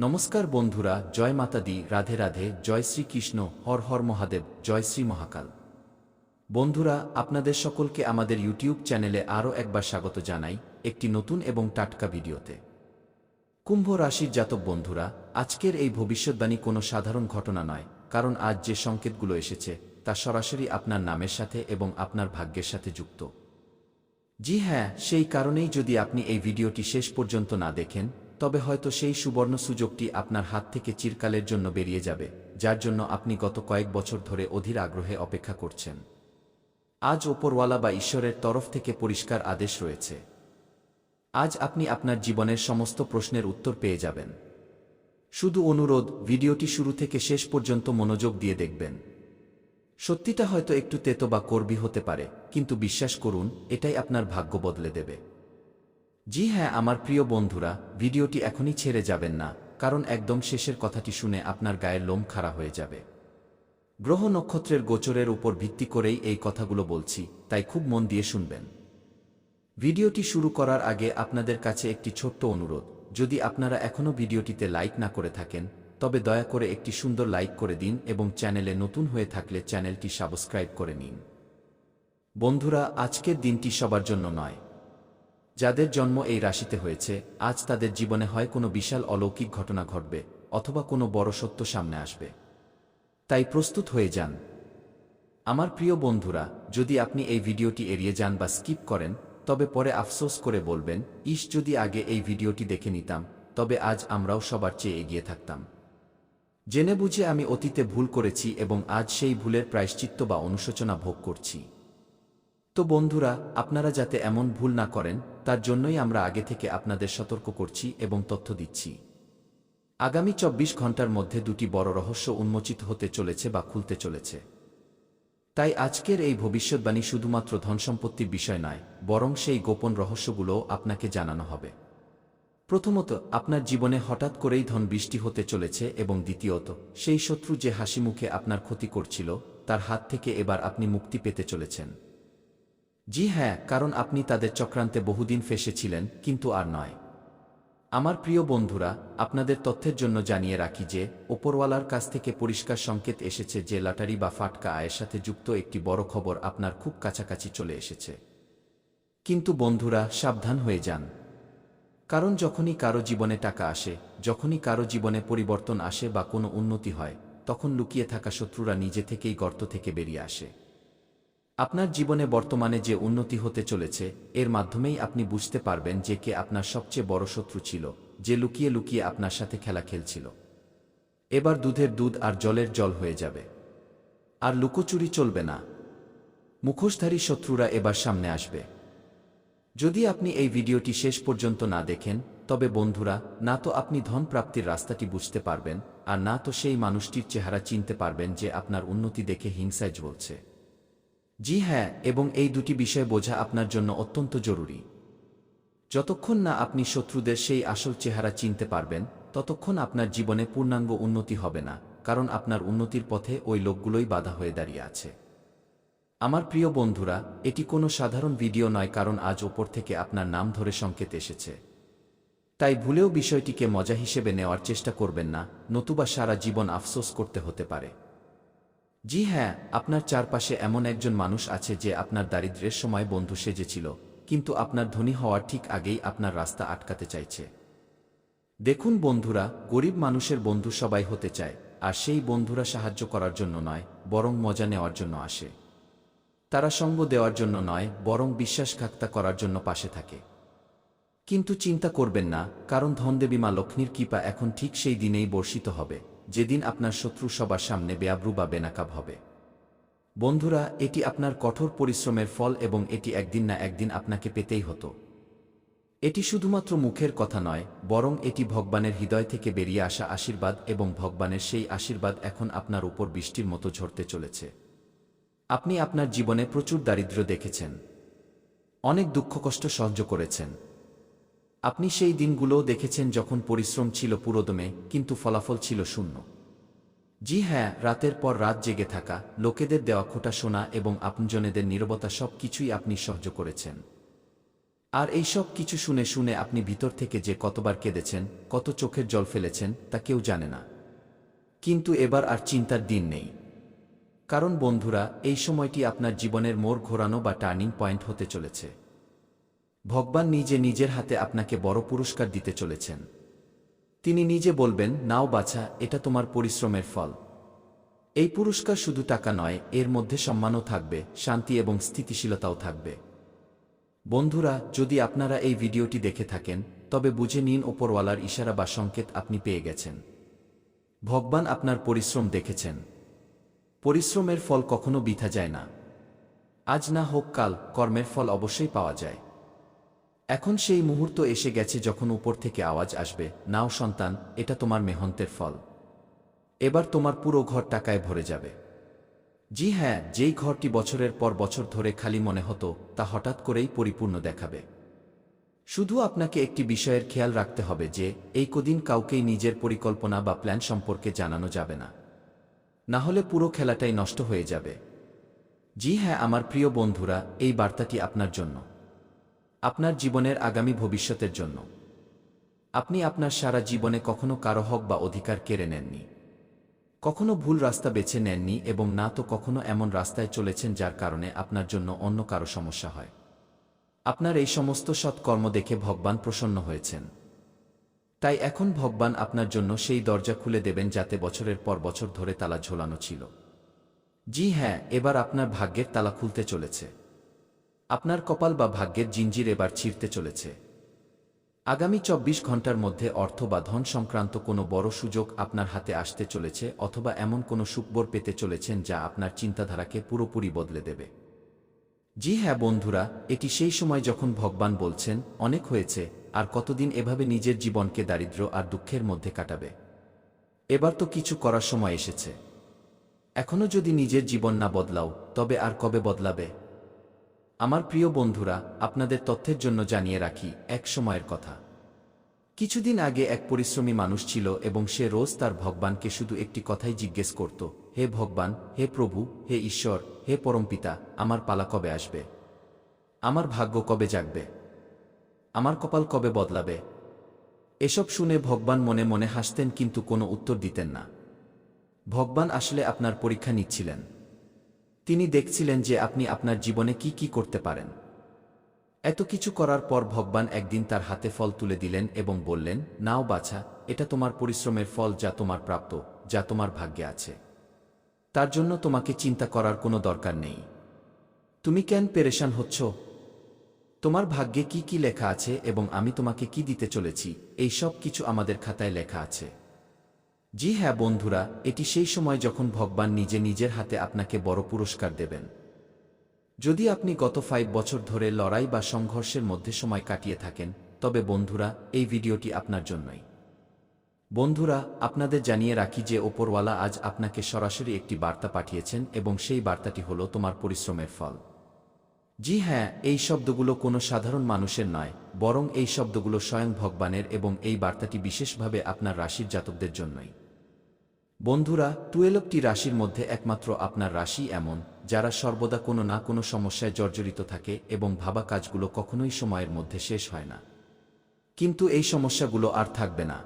নমস্কার বন্ধুরা, জয় মাতা দি, রাধে রাধে, জয় শ্রীকৃষ্ণ, হর হর মহাদেব, জয় শ্রী মহাকাল। বন্ধুরা, আপনাদের সকলকে আমাদের ইউটিউব চ্যানেলে আরও একবার স্বাগত জানাই একটি নতুন এবং টাটকা ভিডিওতে। কুম্ভ রাশির জাতক বন্ধুরা, আজকের এই ভবিষ্যৎবাণী কোনো সাধারণ ঘটনা নয়, কারণ আজ যে সংকেতগুলো এসেছে তা সরাসরি আপনার নামের সাথে এবং আপনার ভাগ্যের সাথে যুক্ত। জি হ্যাঁ, সেই কারণেই যদি আপনি এই ভিডিওটি শেষ পর্যন্ত না দেখেন, তবে হয়তো সেই সুবর্ণ সুযোগটি আপনার হাত থেকে চিরকালের জন্য বেরিয়ে যাবে, যার জন্য আপনি গত কয়েক বছর ধরে অধীর আগ্রহে অপেক্ষা করছেন। আজ ওপরওয়ালা বা ঈশ্বরের তরফ থেকে পরিষ্কার আদেশ রয়েছে। আজ আপনি আপনার জীবনের সমস্ত প্রশ্নের উত্তর পেয়ে যাবেন। শুধু অনুরোধ, ভিডিওটি শুরু থেকে শেষ পর্যন্ত মনোযোগ দিয়ে দেখবেন। সত্যিটা হয়তো একটু তেতো বা কর্বী হতে পারে, কিন্তু বিশ্বাস করুন, এটাই আপনার ভাগ্য বদলে দেবে। জি হ্যাঁ আমার প্রিয় বন্ধুরা, ভিডিওটি এখনই ছেড়ে যাবেন না, কারণ একদম শেষের কথাটি শুনে আপনার গায়ের লোম খাড়া হয়ে যাবে। গ্রহ নক্ষত্রের গোচরের উপর ভিত্তি করেই এই কথাগুলো বলছি, তাই খুব মন দিয়ে শুনবেন। ভিডিওটি শুরু করার আগে আপনাদের কাছে একটি ছোট্ট অনুরোধ, যদি আপনারা এখনও ভিডিওটিতে লাইক না করে থাকেন, তবে দয়া করে একটি সুন্দর লাইক করে দিন এবং চ্যানেলে নতুন হয়ে থাকলে চ্যানেলটি সাবস্ক্রাইব করে নিন। বন্ধুরা, আজকের দিনটি সবার জন্য নয়। যাদের জন্ম এই রাশিতে হয়েছে, আজ তাদের জীবনে হয় কোনো বিশাল অলৌকিক ঘটনা ঘটবে, অথবা কোনো বড় সত্য সামনে আসবে। তাই প্রস্তুত হয়ে যান। আমার প্রিয় বন্ধুরা, যদি আপনি এই ভিডিওটি এড়িয়ে যান বা স্কিপ করেন, তবে পরে আফসোস করে বলবেন, ইস, যদি আগে এই ভিডিওটি দেখে নিতাম, তবে আজ আমরাও সবার চেয়ে এগিয়ে থাকতাম। জেনে বুঝে আমি অতীতে ভুল করেছি এবং আজ সেই ভুলের প্রায়শ্চিত্ত বা অনুশোচনা ভোগ করছি। তো বন্ধুরা, আপনারা যাতে এমন ভুল না করেন, তার জন্যই আমরা আগে থেকে আপনাদের সতর্ক করছি এবং তথ্য দিচ্ছি। আগামী 24 ঘন্টার মধ্যে দুটি বড় রহস্য উন্মোচিত হতে চলেছে বা খুলতে চলেছে। তাই আজকের এই ভবিষ্যৎবাণী শুধুমাত্র ধনসম্পত্তির বিষয় নয়, বরং সেই গোপন রহস্যগুলোও আপনাকে জানানো হবে। প্রথমত, আপনার জীবনে হঠাৎ করেই ধন বৃষ্টি হতে চলেছে এবং দ্বিতীয়ত, সেই শত্রু যে হাসিমুখে আপনার ক্ষতি করছিল, তার হাত থেকে এবার আপনি মুক্তি পেতে চলেছেন। জি হ্যাঁ, কারণ আপনি তাদের চক্রান্তে বহুদিন ফেঁসেছিলেন, কিন্তু আর নয়। আমার প্রিয় বন্ধুরা, আপনাদের তথ্যের জন্য জানিয়ে রাখি যে ওপরওয়ালার কাছ থেকে পরিষ্কার সংকেত এসেছে যে লটারি বা ফাটকা আয়ের সাথে যুক্ত একটি বড় খবর আপনার খুব কাছাকাছি চলে এসেছে। কিন্তু বন্ধুরা, সাবধান হয়ে যান। কারণ যখনই কারো জীবনে টাকা আসে, যখনই কারো জীবনে পরিবর্তন আসে বা কোনো উন্নতি হয়, তখন লুকিয়ে থাকা শত্রুরা নিজে থেকেই গর্ত থেকে বেরিয়ে আসে। আপনার জীবনে বর্তমানে যে উন্নতি হতে চলেছে, এর মাধ্যমেই আপনি বুঝতে পারবেন যে কে আপনার সবচেয়ে বড় শত্রু ছিল, যে লুকিয়ে লুকিয়ে আপনার সাথে খেলা খেলছিল। এবার দুধের দুধ আর জলের জল হয়ে যাবে। আর লুকোচুরি চলবে না। মুখোশধারী শত্রুরা এবার সামনে আসবে। যদি আপনি এই ভিডিওটি শেষ পর্যন্ত না দেখেন, তবে বন্ধুরা, না তো আপনি ধন প্রাপ্তির রাস্তাটি বুঝতে পারবেন, আর না তো সেই মানুষটির চেহারা চিনতে পারবেন যে আপনার উন্নতি দেখে হিংসায় জ্বলছে। জি হ্যাঁ, এবং এই দুটি বিষয় বোঝা আপনার জন্য অত্যন্ত জরুরি। যতক্ষণ না আপনি শত্রুদের সেই আসল চেহারা চিনতে পারবেন, ততক্ষণ আপনার জীবনে পূর্ণাঙ্গ উন্নতি হবে না, কারণ আপনার উন্নতির পথে ওই লোকগুলোই বাধা হয়ে দাঁড়িয়ে আছে। আমার প্রিয় বন্ধুরা, এটি কোনো সাধারণ ভিডিও নয়, কারণ আজ ওপর থেকে আপনার নাম ধরে সংকেত এসেছে। তাই ভুলেও বিষয়টিকে মজা হিসেবে নেওয়ার চেষ্টা করবেন না, নতুবা সারা জীবন আফসোস করতে হতে পারে। জি হ্যাঁ, আপনার চারপাশে এমন একজন মানুষ আছে যে আপনার দারিদ্র্যের সময় বন্ধু সেজেছিল, কিন্তু আপনার ধনী হওয়ার ঠিক আগেই আপনার রাস্তা আটকাতে চাইছে। দেখুন বন্ধুরা, গরিব মানুষের বন্ধু সবাই হতে চায়, আর সেই বন্ধুরা সাহায্য করার জন্য নয়, বরং মজা নেওয়ার জন্য আসে। তারা সঙ্গ দেওয়ার জন্য নয়, বরং বিশ্বাসঘাতকতা করার জন্য পাশে থাকে। কিন্তু চিন্তা করবেন না, কারণ ধনদেবী মা লক্ষ্মীর কৃপা এখন ঠিক সেই দিনেই বর্ষিত হবে, যেদিন আপনার শত্রু সবার সামনে বেআব্রু বা বেনাকাব হবে। বন্ধুরা, এটি আপনার কঠোর পরিশ্রমের ফল এবং এটি একদিন না একদিন আপনাকে পেতেই হতো। এটি শুধুমাত্র মুখের কথা নয়, বরং এটি ভগবানের হৃদয় থেকে বেরিয়ে আসা আশীর্বাদ, এবং ভগবানের সেই আশীর্বাদ এখন আপনার উপর বৃষ্টির মতো ঝরতে চলেছে। আপনি আপনার জীবনে প্রচুর দারিদ্র্য দেখেছেন, অনেক দুঃখ কষ্ট সহ্য করেছেন। আপনি সেই দিনগুলোও দেখেছেন যখন পরিশ্রম ছিল পুরোদমে, কিন্তু ফলাফল ছিল শূন্য। জি হ্যাঁ, রাতের পর রাত জেগে থাকা, লোকেদের দেওয়া খোটা শোনা এবং আপনজনেদের নীরবতা, সব কিছুই আপনি সহ্য করেছেন। আর এই সব কিছু শুনে শুনে আপনি ভিতর থেকে যে কতবার কেঁদেছেন, কত চোখের জল ফেলেছেন তা কেউ জানে না। কিন্তু এবার আর চিন্তার দিন নেই। কারণ বন্ধুরা, এই সময়টি আপনার জীবনের মোড় ঘোরানো বা টার্নিং পয়েন্ট হতে চলেছে। ভগবান নিজে নিজের হাতে আপনাকে বড় পুরস্কার দিতে চলেছেন। তিনি নিজে বলবেন, নাও বাছা, এটা তোমার পরিশ্রমের ফল। এই পুরস্কার শুধু টাকা নয়, এর মধ্যে সম্মানও থাকবে, শান্তি এবং স্থিতিশীলতাও থাকবে। বন্ধুরা, যদি আপনারা এই ভিডিওটি দেখে থাকেন, তবে বুঝে নিন ওপরওয়ালার ইশারা বা সংকেত আপনি পেয়ে গেছেন। ভগবান আপনার পরিশ্রম দেখেছেন। পরিশ্রমের ফল কখনো বৃথা যায় না। আজ না হোক কাল, কর্মের ফল অবশ্যই পাওয়া যায়। এখন সেই মুহূর্ত এসে গেছে যখন উপর থেকে আওয়াজ আসবে, নাও সন্তান, এটা তোমার মেহন্তের ফল। এবার তোমার পুরো ঘর টাকায় ভরে যাবে। জি হ্যাঁ, যেই ঘরটি বছরের পর বছর ধরে খালি মনে হতো, তা হঠাৎ করেই পরিপূর্ণ দেখাবে। শুধু আপনাকে একটি বিষয়ের খেয়াল রাখতে হবে যে, এই কদিন কাউকেই নিজের পরিকল্পনা বা প্ল্যান সম্পর্কে জানানো যাবে না। না হলে পুরো খেলাটাই নষ্ট হয়ে যাবে। জি হ্যাঁ আমার প্রিয় বন্ধুরা, এই বার্তাটি আপনার জন্য, আপনার জীবনের আগামী ভবিষ্যতের জন্য। আপনি আপনার সারা জীবনে কখনো কারো হক বা অধিকার কেড়ে নেননি, কখনো ভুল রাস্তা বেছে নেননি এবং না তো কখনো এমন রাস্তায় চলেছেন যার কারণে আপনার জন্য অন্য কারো সমস্যা হয়। আপনার এই সমস্ত সৎকর্ম দেখে ভগবান প্রসন্ন হয়েছেন। তাই এখন ভগবান আপনার জন্য সেই দরজা খুলে দেবেন যাতে বছরের পর বছর ধরে তালা ঝোলানো ছিল। জি হ্যাঁ, এবার আপনার ভাগ্যের তালা খুলতে চলেছে। আপনার কপাল বা ভাগ্যের জিঞ্জির এবার ছিঁড়তে চলেছে। আগামী ২৪ ঘন্টার মধ্যে অর্থ বা ধন সংক্রান্ত কোনো বড় সুযোগ আপনার হাতে আসতে চলেছে, অথবা এমন কোনো সুখবর পেতে চলেছেন যা আপনার চিন্তাধারাকে পুরোপুরি বদলে দেবে। জি হ্যাঁ বন্ধুরা, এটি সেই সময় যখন ভগবান বলছেন, অনেক হয়েছে, আর কতদিন এভাবে নিজের জীবনকে দারিদ্র্য আর দুঃখের মধ্যে কাটাবে। এবার তো কিছু করার সময় এসেছে। এখনো যদি নিজের জীবন না বদলাও, তবে আর কবে বদলাবে? আমার প্রিয় বন্ধুরা, আপনাদের তথ্যের জন্য জানিয়ে রাখি, এক সময়ের কথা। কিছুদিন আগে এক পরিশ্রমী মানুষ ছিল এবং সে রোজ তার ভগবানকে শুধু একটি কথাই জিজ্ঞেস করত, হে ভগবান, হে প্রভু, হে ঈশ্বর, হে পরমপিতা, আমার পালা কবে আসবে? আমার ভাগ্য কবে জাগবে? আমার কপাল কবে বদলাবে? এসব শুনে ভগবান মনে মনে হাসতেন কিন্তু কোনো উত্তর দিতেন না। ভগবান আসলে আপনার পরীক্ষা নিচ্ছিলেন। তিনি দেখছিলেন যে আপনি আপনার জীবনে কি কি করতে পারেন। এত কিছু করার পর ভগবান একদিন তার হাতে ফল তুলে দিলেন এবং বললেন, নাও বাছা, এটা তোমার পরিশ্রমের ফল, যা তোমার প্রাপ্য, যা তোমার ভাগ্যে আছে। তার জন্য তোমাকে চিন্তা করার কোনো দরকার নেই। তুমি কেন পেরেশান হচ্ছ? তোমার ভাগ্যে কি কি লেখা আছে এবং আমি তোমাকে কি দিতে চলেছি, এই সব কিছু আমাদের খাতায় লেখা আছে। জি হ্যাঁ বন্ধুরা, এটি সেই সময় যখন ভগবান নিজে নিজের হাতে আপনাকে বড় পুরস্কার দেবেন। যদি আপনি গত 5 বছর ধরে লড়াই বা সংঘর্ষের মধ্যে সময় কাটিয়ে থাকেন, তবে বন্ধুরা, এই ভিডিওটি আপনার জন্যই। বন্ধুরা, আপনাদের জানিয়ে রাখি যে ওপরওয়ালা আজ আপনাকে সরাসরি একটি বার্তা পাঠিয়েছেন এবং সেই বার্তাটি হলো তোমার পরিশ্রমের ফল। জি হ্যাঁ, এই শব্দগুলো কোনো সাধারণ মানুষের নয়, বরং এই শব্দগুলো স্বয়ং ভগবানের এবং এই বার্তাটি বিশেষভাবে আপনার রাশির জাতকদের জন্যই। বন্ধুরা, 12টি রাশির মধ্যে একমাত্র আপনার রাশি এমন, যারা সর্বদা কোনো না কোনো সমস্যায় জর্জরিত থাকে এবং ভাবা কাজগুলো কখনোই সময়ের মধ্যে শেষ হয় না। কিন্তু এই সমস্যাগুলো আর থাকবে না,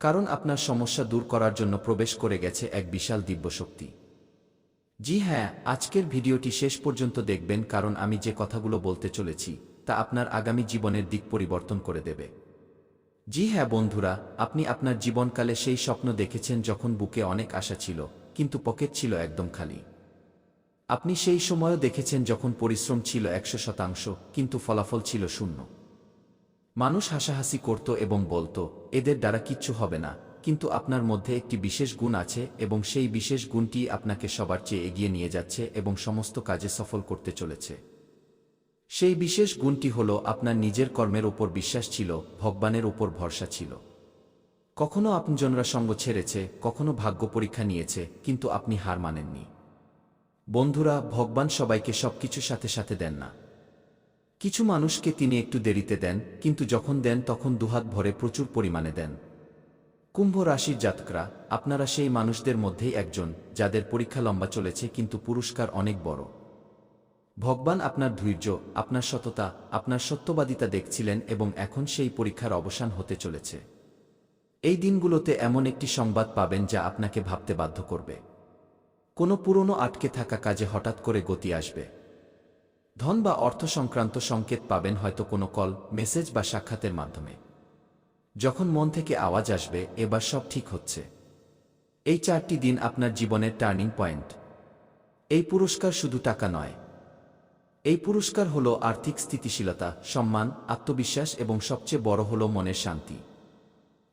কারণ আপনার সমস্যা দূর করার জন্য প্রবেশ করে গেছে এক বিশাল দিব্যশক্তি। জি হ্যাঁ, আজকের ভিডিওটি শেষ পর্যন্ত দেখবেন, কারণ আমি যে কথাগুলো বলতে চলেছি তা আপনার আগামী জীবনের দিক পরিবর্তন করে দেবে। জি হ্যাঁ বন্ধুরা, আপনি আপনার জীবনকালে সেই স্বপ্ন দেখেছেন যখন বুকে অনেক আশা ছিল, কিন্তু পকেট ছিল একদম খালি। আপনি সেই সময়ও দেখেছেন যখন পরিশ্রম ছিল 100%, কিন্তু ফলাফল ছিল শূন্য। মানুষ হাসাহাসি করত এবং বলতো, এদের দ্বারা কিচ্ছু হবে না, কিন্তু আপনার মধ্যে একটি বিশেষ গুণ আছে এবং সেই বিশেষ গুণটি আপনাকে সবার চেয়ে এগিয়ে নিয়ে যাচ্ছে এবং সমস্ত কাজে সফল করতে চলেছে। সেই বিশেষ গুণটি হল আপনার নিজের কর্মের উপর বিশ্বাস ছিল, ভগবানের উপর ভরসা ছিল। কখনো আপনজনরা সঙ্গ ছেড়েছে, কখনো ভাগ্য পরীক্ষা নিয়েছে, কিন্তু আপনি হার মানেননি। বন্ধুরা, ভগবান সবাইকে সবকিছু সাথে সাথে দেন না। কিছু মানুষকে তিনি একটু দেরিতে দেন, কিন্তু যখন দেন তখন দুহাত ভরে প্রচুর পরিমাণে দেন। কুম্ভ রাশির জাতকরা, আপনারা সেই মানুষদের মধ্যেই একজন, যাদের পরীক্ষা লম্বা চলেছে কিন্তু পুরস্কার অনেক বড়। ভগবান আপনার ধৈর্য, আপনার সততা, আপনার সত্যবাদিতা দেখছিলেন এবং এখন সেই পরীক্ষার অবসান হতে চলেছে। এই দিনগুলোতে এমন একটি সংবাদ পাবেন যা আপনাকে ভাবতে বাধ্য করবে। কোনো পুরনো আটকে থাকা কাজে হঠাৎ করে গতি আসবে। ধন বা অর্থ সংক্রান্ত সংকেত পাবেন, হয়তো কোনো কল, মেসেজ বা সাক্ষাতের মাধ্যমে। যখন মন থেকে আওয়াজ আসবে এবার সব ঠিক হচ্ছে। এই 4টি দিন আপনার জীবনের টার্নিং পয়েন্ট। এই পুরস্কার শুধু টাকা নয়। এই পুরস্কার হলো আর্থিক স্থিতিশীলতা, সম্মান, আত্মবিশ্বাস এবং সবচেয়ে বড় হলো মনের শান্তি।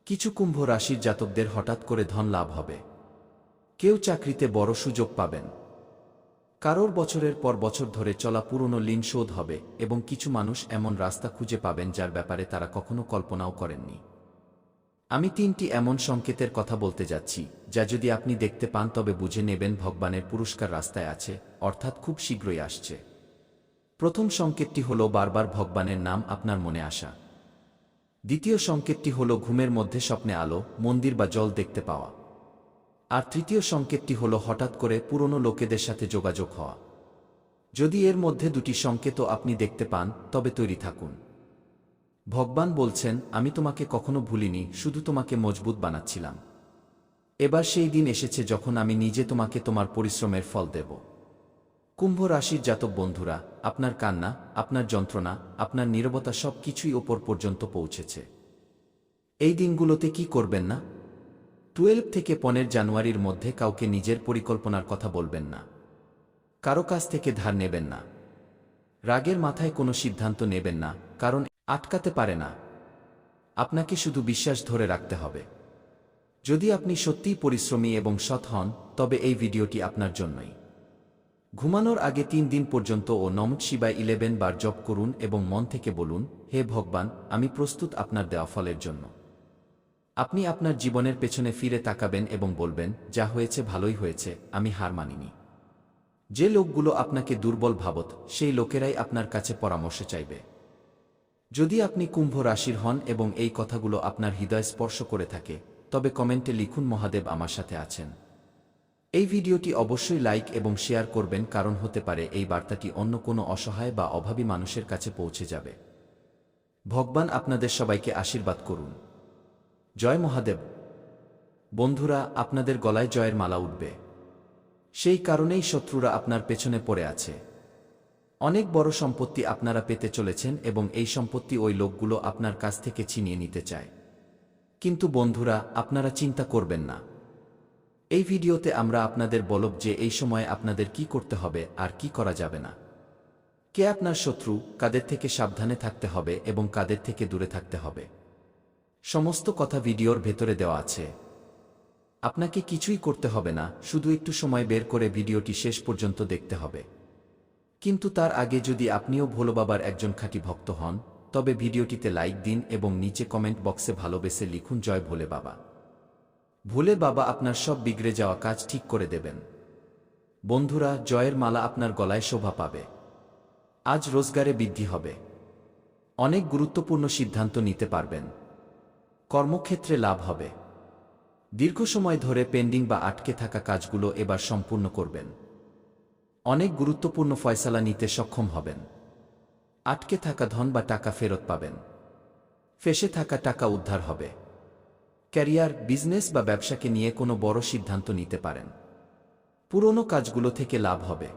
কিছু কুম্ভ রাশির জাতকদের হঠাৎ করে ধন লাভ হবে। কেউ চাকরিতে বড় সুযোগ পাবেন। কারোর বছরের পর বছর ধরে চলা পুরনো ঋণ শোধ হবে এবং কিছু মানুষ এমন রাস্তা খুঁজে পাবেন যার ব্যাপারে তারা কখনো কল্পনাও করেননি। আমি 3টি এমন সংকেতের কথা বলতে যাচ্ছি যা যদি আপনি দেখতে পান তবে বুঝে নেবেন ভগবানের পুরস্কার রাস্তায় আছে, অর্থাৎ খুব শীঘ্রই আসছে। প্রথম সংকেতটি হল বারবার ভগবানের নাম আপনার মনে আসা। দ্বিতীয় সংকেতটি হল ঘুমের মধ্যে স্বপ্নে আলো, মন্দির বা জল দেখতে পাওয়া। আর তৃতীয় সংকেতটি হল হঠাৎ করে পুরনো লোকেদের সাথে যোগাযোগ হওয়া। যদি এর মধ্যে 2টি সংকেতও আপনি দেখতে পান তবে তৈরি থাকুন। ভগবান বলছেন, আমি তোমাকে কখনো ভুলিনি, শুধু তোমাকে মজবুত বানাচ্ছিলাম। এবার সেই দিন এসেছে যখন আমি নিজে তোমাকে তোমার পরিশ্রমের ফল দেব। কুম্ভ রাশির জাতক বন্ধুরা, আপনার কান্না, আপনার যন্ত্রণা, আপনার নীরবতা সব কিছুই ওপর পর্যন্ত পৌঁছেছে। এই দিনগুলোতে কি করবেন না? 12 থেকে 15 জানুয়ারির মধ্যে কাউকে নিজের পরিকল্পনার কথা বলবেন না। কারো কাছ থেকে ধার নেবেন না। রাগের মাথায় কোনো সিদ্ধান্ত নেবেন না, কারণ আটকাতে পারে না। আপনাকে শুধু বিশ্বাস ধরে রাখতে হবে। যদি আপনি সত্যিই পরিশ্রমী এবং সৎ হন তবে এই ভিডিওটি আপনার জন্যই। ঘুমানোর আগে 3 দিন পর্যন্ত ও নমঃ শিবায় 11 বার জপ করুন এবং মন থেকে বলুন, হে ভগবান, আমি প্রস্তুত আপনার দেওয়া ফলের জন্য। আপনি আপনার জীবনের পেছনে ফিরে তাকাবেন এবং বলবেন, যা হয়েছে ভালোই হয়েছে, আমি হার মানিনি। যে লোকগুলো আপনাকে দুর্বল ভাবত সেই লোকেরাই আপনার কাছে পরামর্শ চাইবে। যদি আপনি কুম্ভ রাশির হন এবং এই কথাগুলো আপনার হৃদয় স্পর্শ করে থাকে তবে কমেন্টে লিখুন, মহাদেব আমার সাথে আছেন। এই ভিডিওটি অবশ্যই লাইক এবং শেয়ার করবেন, কারণ হতে পারে এই বার্তাটি অন্য কোনো অসহায় বা অভাবী মানুষের কাছে পৌঁছে যাবে। ভগবান আপনাদের সবাইকে আশীর্বাদ করুন। জয় মহাদেব। বন্ধুরা, আপনাদের গলায় জয়ের মালা উঠবে। সেই কারণেই শত্রুরা আপনার পেছনে পড়ে আছে। অনেক বড় সম্পত্তি আপনারা পেতে চলেছেন এবং এই সম্পত্তি ওই লোকগুলো আপনার কাছ থেকে ছিনিয়ে নিতে চায়। কিন্তু বন্ধুরা, আপনারা চিন্তা করবেন না। এই ভিডিওতে আমরা আপনাদের বলব যে এই সময়ে আপনাদের কি করতে হবে আর কি করা যাবে না। কে আপনার শত্রু, কাদের থেকে সাবধানে থাকতে হবে এবং কাদের থেকে দূরে থাকতে হবে। সমস্ত কথা ভিডিওর ভেতরে দেওয়া আছে। আপনাকে কিছুই করতে হবে না, শুধু একটু সময় বের করে ভিডিওটি শেষ পর্যন্ত দেখতে হবে। কিন্তু তার আগে যদি আপনিও ভোলে বাবার একজন খাঁটি ভক্ত হন তবে ভিডিওটিতে লাইক দিন এবং নিচে কমেন্ট বক্সে ভালোবেসে লিখুন, জয় ভোলে বাবা। ভোলে বাবা আপনার সব বিগড়ে যাওয়া কাজ ঠিক করে দেবেন। বন্ধুরা, জয়ের মালা আপনার গলায় শোভা পাবে। আজ রোজগারে বৃদ্ধি হবে। অনেক গুরুত্বপূর্ণ সিদ্ধান্ত নিতে পারবেন। কর্মক্ষেত্রে লাভ হবে। দীর্ঘ সময় ধরে পেন্ডিং বা আটকে থাকা কাজগুলো এবার সম্পূর্ণ করবেন। অনেক গুরুত্বপূর্ণ ফয়সালা নিতে সক্ষম হবেন। আটকে থাকা ধন বা টাকা ফেরত পাবেন। ফেঁসে থাকা টাকা উদ্ধার হবে। ক্যারিয়ার, বিজনেস বা ব্যবসাকে নিয়ে কোনো বড় সিদ্ধান্ত নিতে পারেন। পুরনো কাজগুলো থেকে লাভ হবে।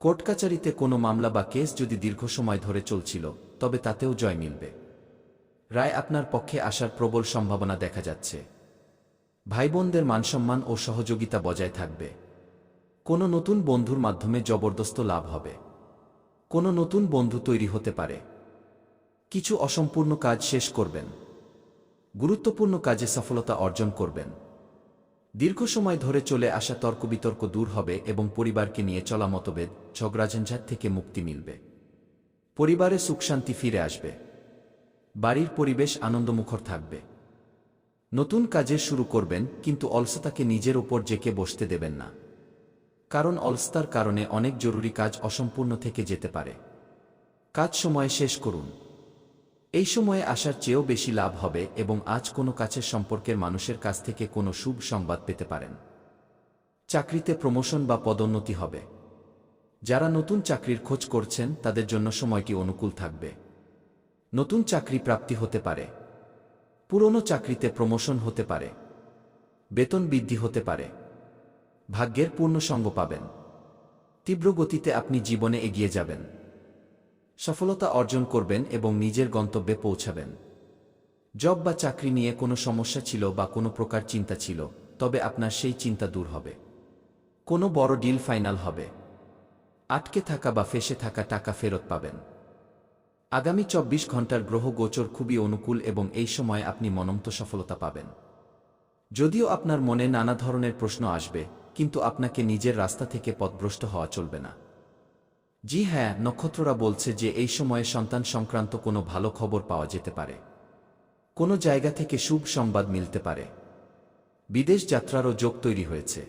কোর্ট কাচারিতে কোনো মামলা বা কেস যদি দীর্ঘ সময় ধরে চলছিল তবে তাতেও জয় মিলবে। রায় আপনার পক্ষে আসার প্রবল সম্ভাবনা দেখা যাচ্ছে। ভাইবোনদের মানসম্মান ও সহযোগিতা বজায় থাকবে। কোনো নতুন বন্ধুর মাধ্যমে জবরদস্ত লাভ হবে। কোনো নতুন বন্ধু তৈরি হতে পারে। কিছু অসম্পূর্ণ কাজ শেষ করবেন। গুরুত্বপূর্ণ কাজে সফলতা অর্জন করবেন। দীর্ঘ সময় ধরে চলে আসা তর্কবিতর্ক দূর হবে এবং পরিবারকে নিয়ে চলা মতভেদ, ঝগড়াঝঞ্ঝাট থেকে মুক্তি মিলবে। পরিবারে সুখশান্তি ফিরে আসবে। বাড়ির পরিবেশ আনন্দমুখর থাকবে। নতুন কাজে শুরু করবেন, কিন্তু অলসতাকে নিজের ওপর জেকে বসতে দেবেন না, কারণ অলসতার কারণে অনেক জরুরি কাজ অসম্পূর্ণ থেকে যেতে পারে। কাজ সময়ে শেষ করুন। এই সময়ে আসার চেয়েও বেশি লাভ হবে এবং আজ কোনো কাছের সম্পর্কের মানুষের কাছ থেকে কোনো শুভ সংবাদ পেতে পারেন। চাকরিতে প্রমোশন বা পদোন্নতি হবে। যারা নতুন চাকরির খোঁজ করছেন তাদের জন্য সময়টি অনুকূল থাকবে। নতুন চাকরি প্রাপ্তি হতে পারে, পুরনো চাকরিতে প্রমোশন হতে পারে, বেতন বৃদ্ধি হতে পারে, ভাগ্যের পূর্ণ সঙ্গ পাবেন। তীব্র গতিতে আপনি জীবনে এগিয়ে যাবেন, সফলতা অর্জন করবেন এবং নিজের গন্তব্যে পৌঁছাবেন। জব বা চাকরি নিয়ে কোনো সমস্যা ছিল বা কোনো প্রকার চিন্তা ছিল, তবে আপনার সেই চিন্তা দূর হবে। কোনো বড় ডিল ফাইনাল হবে, আটকে থাকা বা ফেঁসে থাকা টাকা ফেরত পাবেন। আগামী 24 ঘন্টার গ্রহ গোচর খুবই অনুকূল এবং এই সময়ে আপনি মনমতো সফলতা পাবেন। যদিও আপনার মনে নানা ধরনের প্রশ্ন আসবে, কিন্তু আপনাকে নিজের রাস্তা থেকে পথভ্রষ্ট হওয়া চলবে না। জি হ্যাঁ, নক্ষত্ররা বলছে যে এই সময়ে সন্তান সংক্রান্ত কোনো ভালো খবর পাওয়া যেতে পারে। কোনো জায়গা থেকে শুভ সংবাদ মিলতে পারে। বিদেশ যাত্রারও যোগ তৈরি হয়েছে।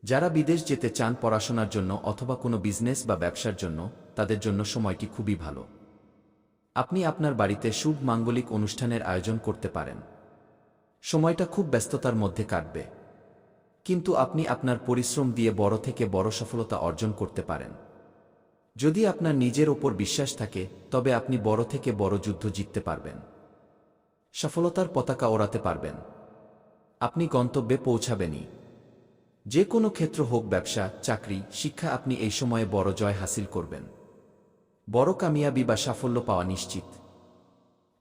যারা বিদেশ যেতে চান পড়াশোনার জন্য অথবা কোনো বিজনেস বা ব্যবসার জন্য, তাদের জন্য সময়টি খুবই ভালো। আপনি আপনার বাড়িতে শুভ মাঙ্গলিক অনুষ্ঠানের আয়োজন করতে পারেন। সময়টা খুব ব্যস্ততার মধ্যে কাটবে, কিন্তু আপনি আপনার পরিশ্রম দিয়ে বড় থেকে বড় সফলতা অর্জন করতে পারেন। যদি আপনার নিজের ওপর বিশ্বাস থাকে, তবে আপনি বড় থেকে বড় যুদ্ধ জিততে পারবেন। সফলতার পতাকা ওড়াতে পারবেন। আপনি গন্তব্যে পৌঁছাবেনই। যে কোনো ক্ষেত্র হোক, ব্যবসা, চাকরি, শিক্ষা, আপনি এই সময়ে বড় জয় হাসিল করবেন। বড় কামিয়াবি বা সাফল্য পাওয়া নিশ্চিত।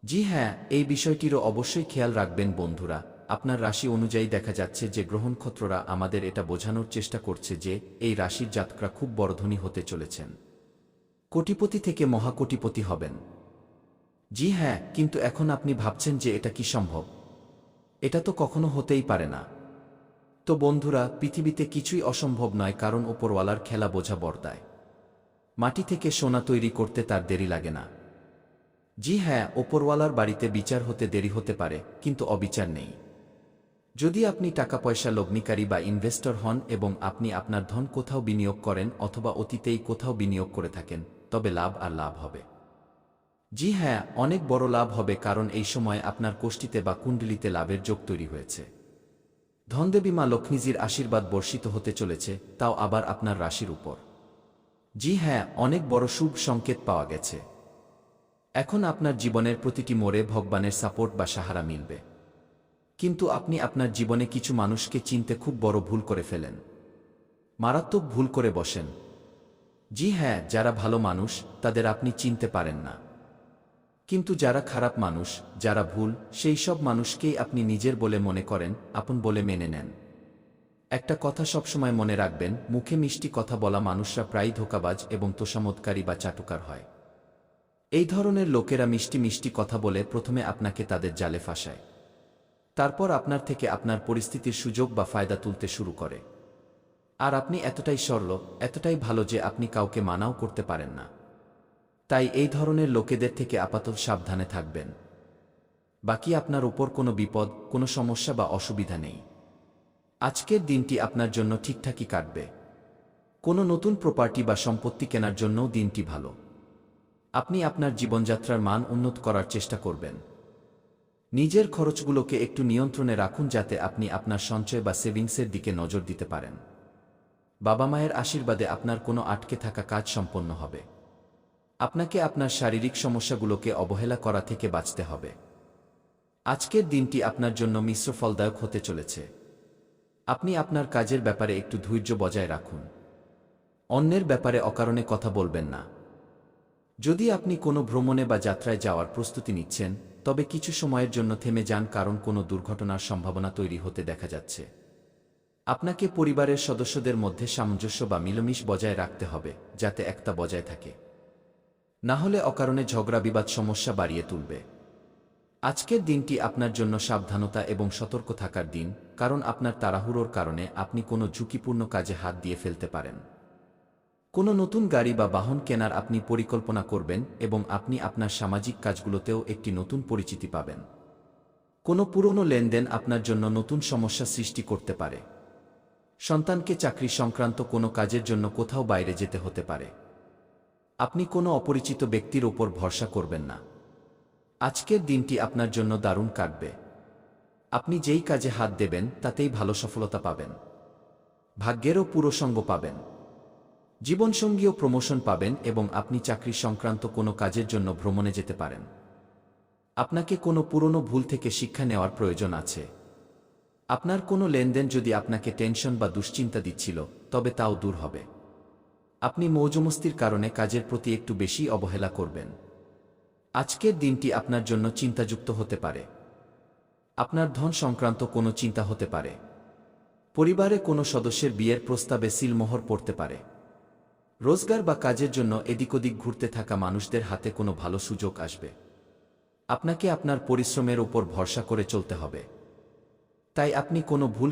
জি হ্যাঁ, এই বিষয়টিরও অবশ্যই খেয়াল রাখবেন বন্ধুরা। আপনার রাশি অনুযায়ী দেখা যাচ্ছে যে গ্রহ নক্ষত্ররা আমাদের এটা বোঝানোর চেষ্টা করছে যে এই রাশির জাতকরা খুব বড় ধনী হতে চলেছেন। কোটিপতি থেকে মহাকোটিপতি হবেন। জি হ্যাঁ, কিন্তু এখন আপনি ভাবছেন যে এটা কি সম্ভব? এটা তো কখনো হতেই পারে না। তো বন্ধুরা, পৃথিবীতে কিছুই অসম্ভব নয়, কারণ ওপরওয়ালার খেলা বোঝা বর্দায়। মাটি থেকে সোনা তৈরি করতে তার দেরি লাগে না। জি হ্যাঁ, ওপরওয়ালার বাড়িতে বিচার হতে দেরি হতে পারে, কিন্তু অবিচার নেই। যদি আপনি টাকা পয়সা লগ্নিকারী বা ইনভেস্টর হন এবং আপনি আপনার ধন কোথাও বিনিয়োগ করেন অথবা অতীতেই কোথাও বিনিয়োগ করে থাকেন, তবে লাভ আর লাভ হবে। জি হ্যাঁ, অনেক বড় লাভ হবে, কারণ এই সময় আপনার কোষ্ঠীতে বা কুণ্ডলিতে লাভের যোগ তৈরি হয়েছে। ধনদেবী মা লক্ষ্মীজির আশীর্বাদ বর্ষিত হতে চলেছে, তাও আবার আপনার রাশির উপর। জি হ্যাঁ, অনেক বড় শুভ সংকেত পাওয়া গেছে। এখন আপনার জীবনের প্রতিটি মোড়ে ভগবানের সাপোর্ট বা সাহারা মিলবে। কিন্তু আপনি আপনার জীবনে কিছু মানুষকে চিনতে খুব বড় ভুল করে ফেলেন। মারাত্মক ভুল করে বসেন। জি হ্যাঁ, যারা ভালো মানুষ তাদের আপনি চিনতে পারেন না, কিন্তু যারা খারাপ মানুষ, যারা ভুল, সেই সব মানুষকেই আপনি নিজের বলে মনে করেন, আপন বলে মেনে নেন। একটা কথা সবসময় মনে রাখবেন, মুখে মিষ্টি কথা বলা মানুষরা প্রায়ই ধোঁকাবাজ এবং তোষামোদকারী বা চাটুকার হয়। এই ধরনের লোকেরা মিষ্টি মিষ্টি কথা বলে প্রথমে আপনাকে তাদের জালে ফাঁসায়, তারপর আপনার থেকে আপনার পরিস্থিতির সুযোগ বা ফায়দা তুলতে শুরু করে। আর আপনি এতটাই সরল, এতটাই ভালো যে আপনি কাউকে মানাও করতে পারেন না। তাই এই ধরনের লোকেদের থেকে আপাতত সাবধানে থাকবেন। বাকি আপনার উপর কোনো বিপদ, কোনো সমস্যা বা অসুবিধা নেই। আজকের দিনটি আপনার জন্য ঠিকঠাকই কাটবে। কোনো নতুন প্রপার্টি বা সম্পত্তি কেনার জন্যও দিনটি ভালো। আপনি আপনার জীবনযাত্রার মান উন্নত করার চেষ্টা করবেন। নিজের খরচগুলোকে একটু নিয়ন্ত্রণে রাখুন, যাতে আপনি আপনার সঞ্চয় বা সেভিংসের দিকে নজর দিতে পারেন। বাবা মায়ের আশীর্বাদে আপনার কোনো আটকে থাকা কাজ সম্পন্ন হবে। আপনাকে আপনার শারীরিক সমস্যাগুলোকে অবহেলা করা থেকে বাঁচতে হবে। আজকের দিনটি আপনার জন্য মিশ্র ফলদায়ক হতে চলেছে। আপনি আপনার কাজের ব্যাপারে একটু ধৈর্য বজায় রাখুন। অন্যের ব্যাপারে অকারণে কথা বলবেন না। যদি আপনি কোনো ভ্রমণে বা যাত্রায় যাওয়ার প্রস্তুতি নিচ্ছেন, তবে কিছু সময়ের জন্য থেমে যান, কারণ কোনো দুর্ঘটনার সম্ভাবনা তৈরি হতে দেখা যাচ্ছে। আপনাকে পরিবারের সদস্যদের মধ্যে সামঞ্জস্য বা মিলমিশ বজায় রাখতে হবে, যাতে একতা বজায় থাকে। না হলে অকারণে ঝগড়া বিবাদ সমস্যা বাড়িয়ে তুলবে। আজকের দিনটি আপনার জন্য সাবধানতা এবং সতর্ক থাকার দিন, কারণ আপনার তাড়াহুড়োর কারণে আপনি কোনো ঝুঁকিপূর্ণ কাজে হাত দিয়ে ফেলতে পারেন। কোনো নতুন গাড়ি বা বাহন কেনার আপনি পরিকল্পনা করবেন এবং আপনি আপনার সামাজিক কাজগুলোতেও একটি নতুন পরিচিতি পাবেন। কোনো পুরনো লেনদেন আপনার জন্য নতুন সমস্যা সৃষ্টি করতে পারে। সন্তানকে চাকরি সংক্রান্ত কোনো কাজের জন্য কোথাও বাইরে যেতে হতে পারে। আপনি কোনো অপরিচিত ব্যক্তির ওপর ভরসা করবেন না। আজকের দিনটি আপনার জন্য দারুণ কাটবে। আপনি যেই কাজে হাত দেবেন তাতেই ভালো সফলতা পাবেন। ভাগ্যেরও পুরো সঙ্গ পাবেন। জীবনসঙ্গীও প্রমোশন পাবেন এবং আপনি চাকরি সংক্রান্ত কোনো কাজের জন্য ভ্রমণে যেতে পারেন। আপনাকে কোনো পুরনো ভুল থেকে শিক্ষা নেওয়ার প্রয়োজন আছে। আপনার কোনো লেনদেন যদি আপনাকে টেনশন বা দুশ্চিন্তা দিচ্ছিল, তবে তাও দূর হবে। আপনি মৌজমস্তির কারণে কাজের প্রতি একটু বেশি অবহেলা করবেন। আজকের দিনটি আপনার জন্য চিন্তাযুক্ত হতে পারে। আপনার ধন সংক্রান্ত কোনো চিন্তা হতে পারে। পরিবারে কোনো সদস্যের বিয়ের প্রস্তাবে সিলমোহর পড়তে পারে। রোজগার বা কাজের জন্য এদিক ওদিক ঘুরতে থাকা মানুষদের হাতে কোনো ভালো সুযোগ আসবে। আপনাকে আপনার পরিশ্রমের উপর ভরসা করে চলতে হবে। তাই আপনি কোনো ভুল